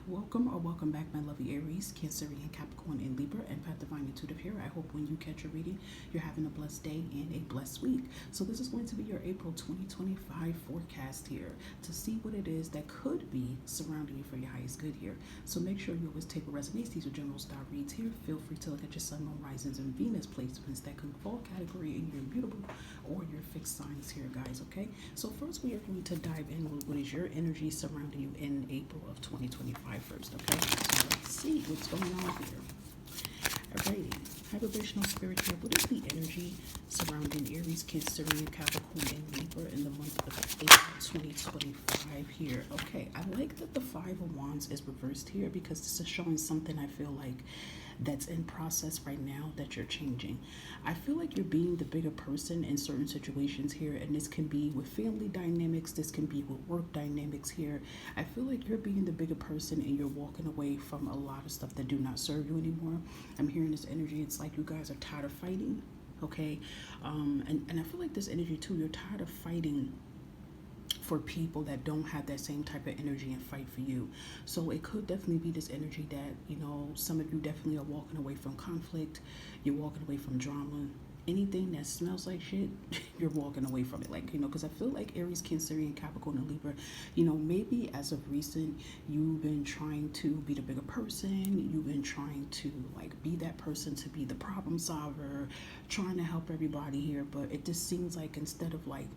Welcome or welcome back, my lovely Aries, Cancerian, Capricorn, and Libra, and Path Divine Intuitive here. I hope when you catch your reading, you're having a blessed day and a blessed week. So this is going to be your April 2025 forecast here to see what it is that could be surrounding you for your highest good here. So make sure you always take what resonates. These are general star reads here. Feel free to look at your sun, moon, risings, and Venus placements that can fall category in your immutable or your fixed signs here, guys, okay? So first we are going to dive in with what is your energy surrounding you in April of 2025 first, okay? So let's see what's going on here. Alrighty, vibrational spirit here. What is the energy surrounding Aries, Cancerian, Capricorn, and Libra in the month of April 2025 here? Okay, I like that the Five of Wands is reversed here because this is showing something I feel like that's in process right now that you're changing. I feel like you're being the bigger person in certain situations here, and this can be with family dynamics, this can be with work dynamics here. I feel like you're being the bigger person and you're walking away from a lot of stuff that do not serve you anymore. I'm hearing this energy. It's like you guys are tired of fighting, okay? And I feel like this energy too, you're tired of fighting for people that don't have that same type of energy and fight for you. So it could definitely be this energy that, you know, some of you definitely are walking away from conflict, you're walking away from drama. Anything that smells like shit, you're walking away from it. Like, you know, because I feel like Aries, Cancerian, Capricorn, and Libra, you know, maybe as of recent, you've been trying to be the bigger person. You've been trying to, like, be that person to be the problem solver, trying to help everybody here. But it just seems like instead of, like,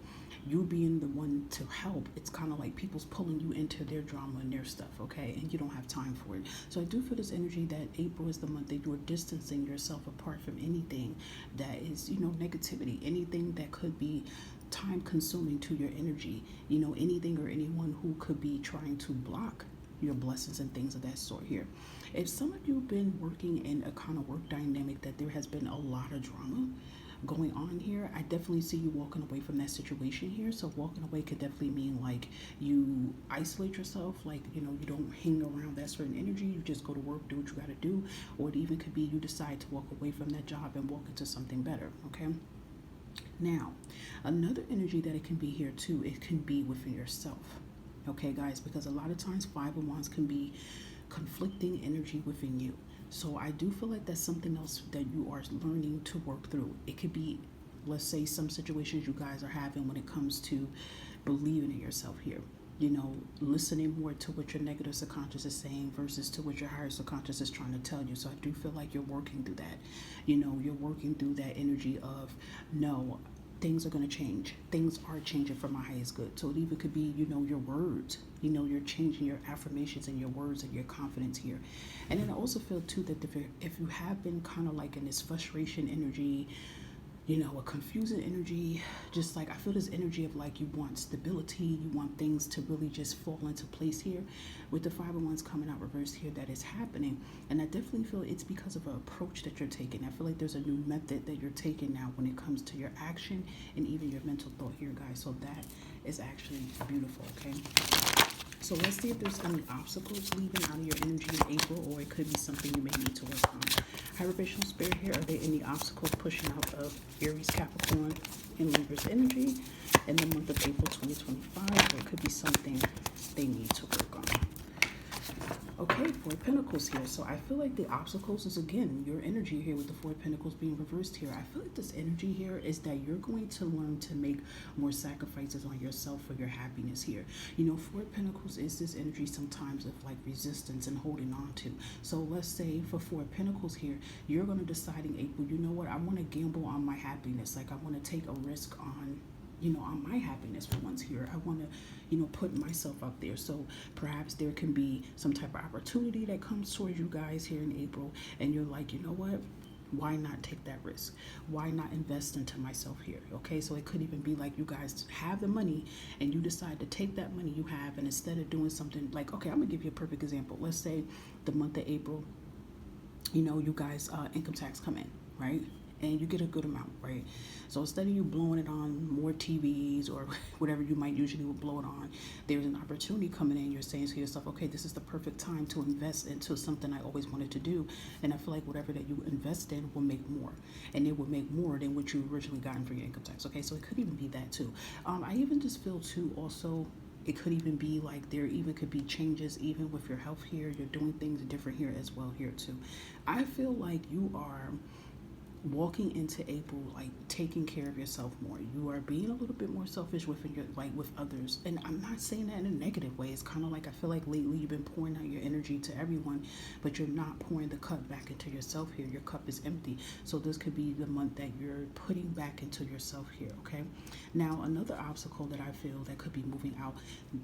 you being the one to help, it's kind of like people's pulling you into their drama and their stuff, okay? And you don't have time for it. So I do feel this energy that April is the month that you are distancing yourself apart from anything that is, you know, negativity, anything that could be time consuming to your energy, you know, anything or anyone who could be trying to block your blessings and things of that sort here. If some of you have been working in a kind of work dynamic that there has been a lot of drama going on here, I definitely see you walking away from that situation here. So walking away could definitely mean like you isolate yourself, like, you know, you don't hang around that certain energy, you just go to work, do what you got to do. Or it even could be you decide to walk away from that job and walk into something better, okay? Now, another energy that it can be here too, it can be within yourself, okay, guys, because a lot of times Five of Wands can be conflicting energy within you. So I do feel like that's something else that you are learning to work through. It could be, let's say, some situations you guys are having when it comes to believing in yourself here. You know, listening more to what your negative subconscious is saying versus to what your higher subconscious is trying to tell you. So I do feel like you're working through that. You know, you're working through that energy of, no, things are going to change. Things are changing for my highest good. So it even could be, you know, your words. You know, you're changing your affirmations and your words and your confidence here. And then I also feel too that if you have been kind of like in this frustration energy, you know, a confusing energy, just like I feel this energy of like you want stability, you want things to really just fall into place here. With the Five of Wands coming out reversed here, that is happening. And I definitely feel it's because of an approach that you're taking. I feel like there's a new method that you're taking now when it comes to your action and even your mental thought here, guys. So that is actually beautiful, okay? So let's see if there's any obstacles leaving out of your energy in April, or it could be something you may need to work on. High vibrational spirit here, are there any obstacles pushing out of Aries, Capricorn, and Libra's energy in the month of April 2025? Or it could be something they need to work on. Okay, Four of Pentacles here. So I feel like the obstacles is, again, your energy here with the Four of Pentacles being reversed here. I feel like this energy here is that you're going to learn to make more sacrifices on yourself for your happiness here. You know, Four of Pentacles is this energy sometimes of like resistance and holding on to. So let's say for Four of Pentacles here, you're going to decide in April, you know what, I want to gamble on my happiness. Like I want to take a risk on, you know, on my happiness for once here. I want to, you know, put myself up there. So perhaps there can be some type of opportunity that comes towards you guys here in April, and you're like, you know what? Why not take that risk? Why not invest into myself here? Okay, so it could even be like you guys have the money and you decide to take that money you have, and instead of doing something like, okay, I'm gonna give you a perfect example. Let's say the month of April, you know, you guys income tax come in, right? And you get a good amount, right? So instead of you blowing it on more TVs or whatever you might usually would blow it on, there's an opportunity coming in. You're saying to yourself, okay, this is the perfect time to invest into something I always wanted to do. And I feel like whatever that you invest in will make more. And it will make more than what you originally gotten for your income tax. Okay, so it could even be that too. I even just feel too also, it could even be like there even could be changes even with your health here. You're doing things different here as well here too. I feel like you are walking into April like taking care of yourself more. You are being a little bit more selfish within your like with others, and I'm not saying that in a negative way. It's kind of like I feel like lately you've been pouring out your energy to everyone, but you're not pouring the cup back into yourself here. Your cup is empty. So this could be the month that you're putting back into yourself here. Okay, now another obstacle that I feel that could be moving out,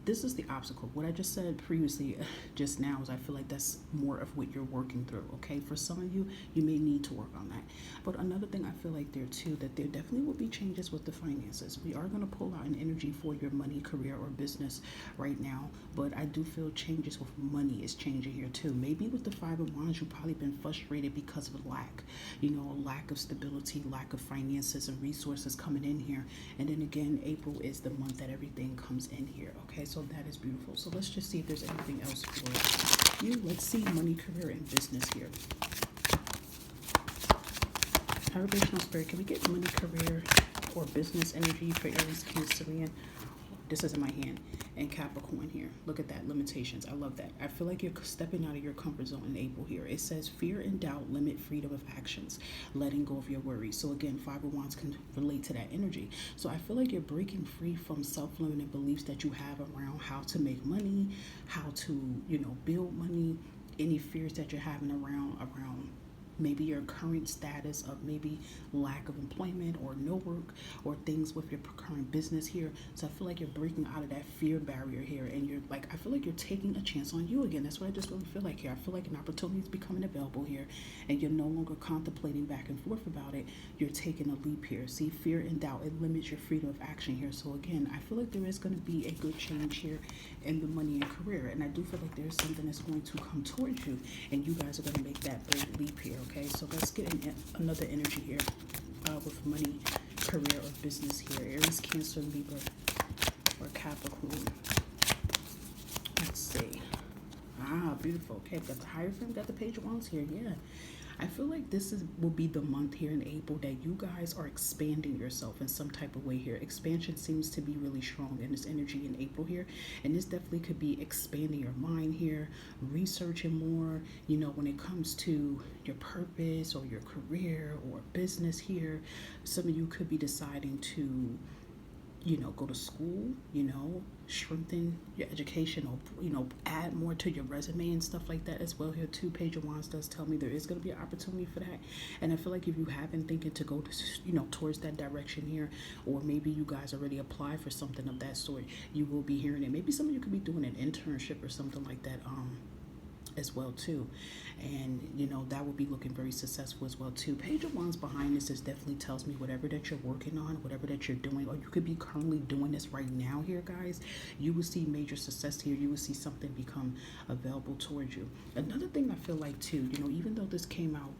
this is the obstacle. What I just said previously just now is I feel like that's more of what you're working through. Okay, for some of you, you may need to work on that. But another thing I feel like there too, that there definitely will be changes with the finances. We are going to pull out an energy for your money, career, or business right now. But I do feel changes with money is changing here too. Maybe with the Five of Wands, you've probably been frustrated because of lack. You know, lack of stability, lack of finances and resources coming in here. And then again, April is the month that everything comes in here. Okay, so that is beautiful. So let's just see if there's anything else for you. Let's see money, career, and business here. Vibrational spirit, can we get money, career, or business energy for Aries, Cancerian? This is in my hand. And Capricorn here. Look at that. Limitations. I love that. I feel like you're stepping out of your comfort zone in April here. It says fear and doubt limit freedom of actions. Letting go of your worries. So again, Five of Wands can relate to that energy. So I feel like you're breaking free from self-limiting beliefs that you have around how to make money, how to, you know, build money, any fears that you're having around maybe your current status of maybe lack of employment or no work or things with your current business here. So I feel like you're breaking out of that fear barrier here, and you're like, I feel like you're taking a chance on you again. That's what I just really feel like here. I feel like an opportunity is becoming available here, and you're no longer contemplating back and forth about it. You're taking a leap here. See, fear and doubt, it limits your freedom of action here. So again, I feel like there is going to be a good change here in the money and career, and I do feel like there's something that's going to come towards you, and you guys are going to make that bold leap here. Okay, so let's get in another energy here with money, career, or business here. Aries, Cancer, Libra, or Capricorn. Let's see. Ah, beautiful. Okay, got the Hierophant, got the Page of Wands here. Yeah. I feel like this will be the month here in April that you guys are expanding yourself in some type of way here. Expansion seems to be really strong in this energy in April here. And this definitely could be expanding your mind here, researching more, you know, when it comes to your purpose or your career or business here. Some of you could be deciding to, you know, go to school, you know, strengthen your education, or, you know, add more to your resume and stuff like that as well here too. Page of Wands does tell me there is going to be an opportunity for that. And I feel like if you have been thinking to go to, you know, towards that direction here, or maybe you guys already applied for something of that sort, you will be hearing it. Maybe some of you could be doing an internship or something like that as well too, and you know that will be looking very successful as well too. Page of Wands behind this definitely tells me whatever that you're working on, whatever that you're doing, or you could be currently doing this right now here, guys, you will see major success here. You will see something become available towards you. Another thing I feel like too, you know, even though this came out,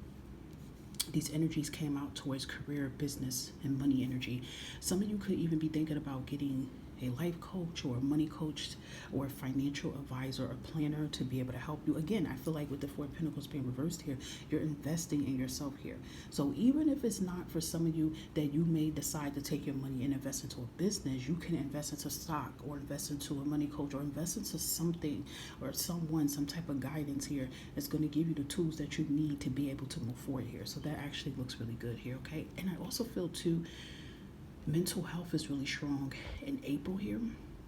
these energies came out towards career, business, and money energy, some of you could even be thinking about getting a life coach or a money coach or a financial advisor or planner to be able to help you. Again, I feel like with the Four of Pentacles being reversed here, you're investing in yourself here. So even if it's not for some of you that you may decide to take your money and invest into a business, you can invest into stock or invest into a money coach or invest into something or someone, some type of guidance here that's going to give you the tools that you need to be able to move forward here. So that actually looks really good here, okay? And I also feel too, mental health is really strong in April here,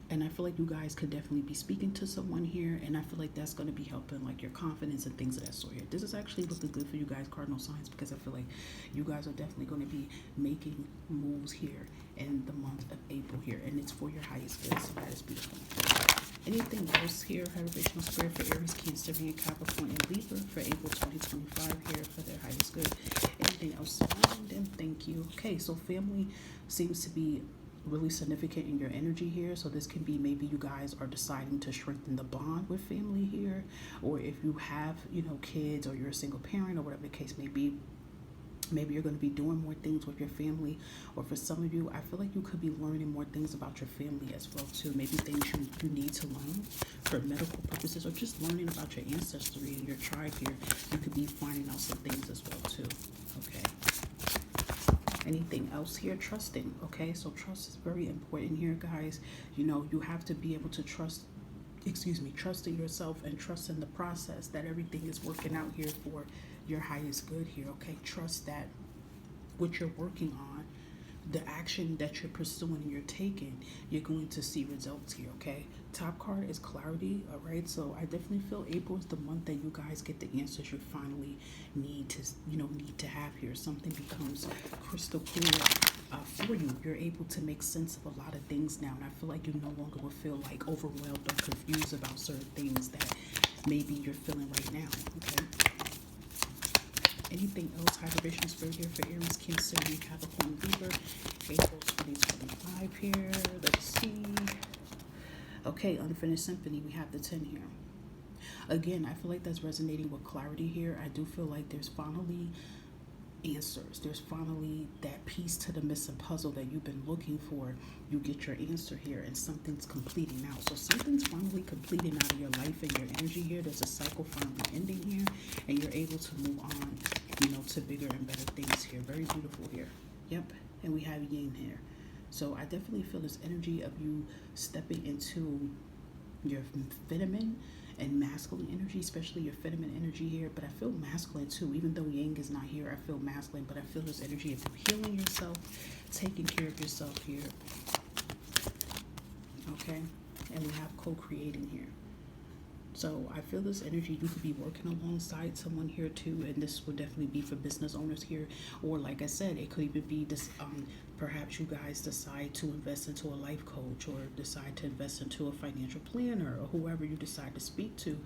and I feel like you guys could definitely be speaking to someone here, and I feel like that's going to be helping like your confidence and things of that sort here. This is actually looking good for you guys, cardinal signs, because I feel like you guys are definitely going to be making moves here in the month of April here, and it's for your highest good. So that is beautiful. Anything else here, vibrational spirit, for Aries, Cancer, Capricorn, and Libra for April 2025 here for their highest good? Anything else? And thank you. Okay, so family seems to be really significant in your energy here. So this can be maybe you guys are deciding to strengthen the bond with family here, or if you have, you know, kids, or you're a single parent, or whatever the case may be. Maybe you're going to be doing more things with your family, or for some of you, I feel like you could be learning more things about your family as well too. Maybe things you need to learn for medical purposes, or just learning about your ancestry and your tribe here. You could be finding out some things as well too. Okay. Anything else here? Trusting. Okay, so trust is very important here, guys. You know, you have to be able to trust, trust in yourself and trust in the process, that everything is working out here for your highest good here. Okay, trust that what you're working on, the action that you're pursuing and you're taking, you're going to see results here. Okay, top card is clarity. All right, so I definitely feel April is the month that you guys get the answers you finally need to have here. Something becomes crystal clear for you. You're able to make sense of a lot of things now, and I feel like you no longer will feel like overwhelmed or confused about certain things that maybe you're feeling right now. Okay, anything else? High vibration spirit here for Aries, Cancer, Capricorn, Libra, April 2025 here. Let's see. Okay, unfinished symphony. We have the 10 here. Again, I feel like that's resonating with clarity here. I do feel like there's finally answers. There's finally that piece to the missing puzzle that you've been looking for. You get your answer here, and something's completing out. So something's finally completing out of your life and your energy here. There's a cycle finally ending here, and you're able to move on, to bigger and better things here. Very beautiful here. Yep, and we have yin here. So I definitely feel this energy of you stepping into your feminine and masculine energy, especially your feminine energy here. But I feel masculine too, even though yang is not here. I feel masculine, but I feel this energy of healing yourself, taking care of yourself here. Okay, and we have co-creating here. So I feel this energy, you could be working alongside someone here too, and this would definitely be for business owners here. Or like I said, it could even be this, perhaps you guys decide to invest into a life coach, or decide to invest into a financial planner, or whoever you decide to speak to,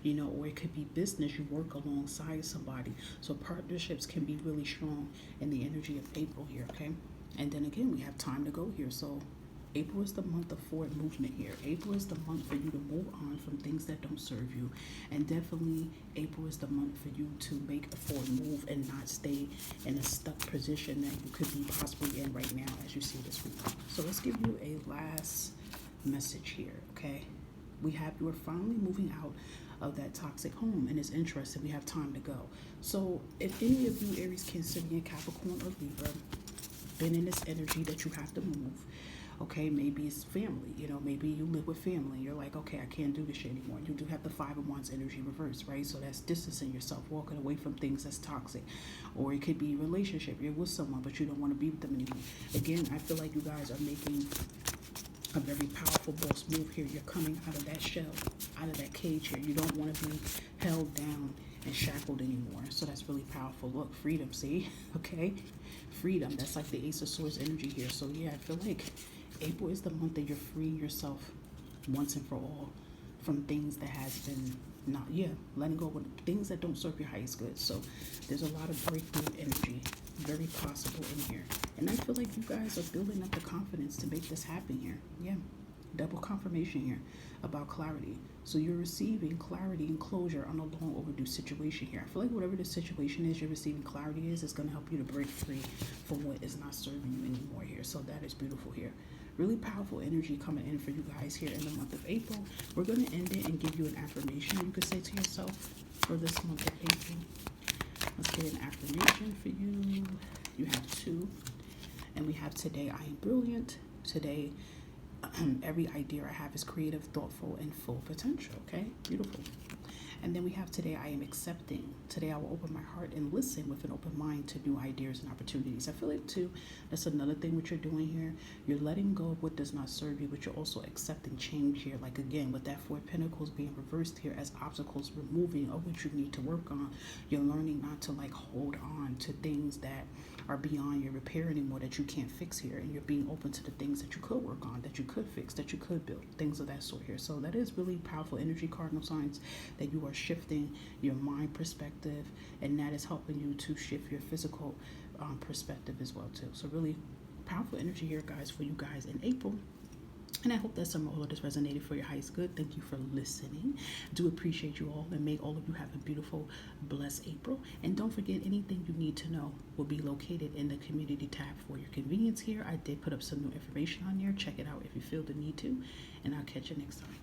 or it could be business, you work alongside somebody. So partnerships can be really strong in the energy of April here, okay? And then again, we have time to go here. So April is the month of forward movement here. April is the month for you to move on from things that don't serve you. And definitely April is the month for you to make a forward move and not stay in a stuck position that you could be possibly in right now as you see this week. So let's give you a last message here, okay? We have you are finally moving out of that toxic home, and it's interesting. We have time to go. So if any of you Aries, Cancer, Capricorn, or Libra been in this energy that you have to move, okay, maybe it's family, maybe you live with family. You're like, okay, I can't do this shit anymore. You do have the 5 of Wands energy reversed, right? So that's distancing yourself, walking away from things that's toxic. Or it could be a relationship. You're with someone, but you don't want to be with them anymore. Again, I feel like you guys are making a very powerful boss move here. You're coming out of that shell, out of that cage here. You don't want to be held down and shackled anymore. So that's really powerful. Look, freedom, see? Okay? Freedom. That's like the Ace of Swords energy here. So yeah, I feel like April is the month that you're freeing yourself once and for all from things that has been letting go of things that don't serve your highest good. So there's a lot of breakthrough energy very possible in here. And I feel like you guys are building up the confidence to make this happen here. Yeah. Double confirmation here about clarity. So you're receiving clarity and closure on a long overdue situation here. I feel like whatever the situation is you're receiving clarity is going to help you to break free from what is not serving you anymore here. So that is beautiful here. Really powerful energy coming in for you guys here in the month of April. We're going to end it and give you an affirmation you could say to yourself for this month of April. Let's get an affirmation for you. You have 2. And we have today, I am brilliant. Today, every idea I have is creative, thoughtful, and full potential. Okay, beautiful. And then we have today, I am accepting. Today, I will open my heart and listen with an open mind to new ideas and opportunities. I feel like, too, that's another thing what you're doing here. You're letting go of what does not serve you, but you're also accepting change here. Like, again, with that 4 of Pentacles being reversed here as obstacles removing of what you need to work on. You're learning not to, hold on to things that are beyond your repair anymore, that you can't fix here. And you're being open to the things that you could work on, that you could fix, that you could build, things of that sort here. So that is really powerful energy, cardinal signs, that you are shifting your mind perspective, and that is helping you to shift your physical perspective as well too. So really powerful energy here, guys, for you guys in April. And I hope that some of all of this resonated for your highest good. Thank you for listening. Do appreciate you all, and may all of you have a beautiful, blessed April. And don't forget, anything you need to know will be located in the community tab for your convenience here. I did put up some new information on there. Check it out if you feel the need to, and I'll catch you next time.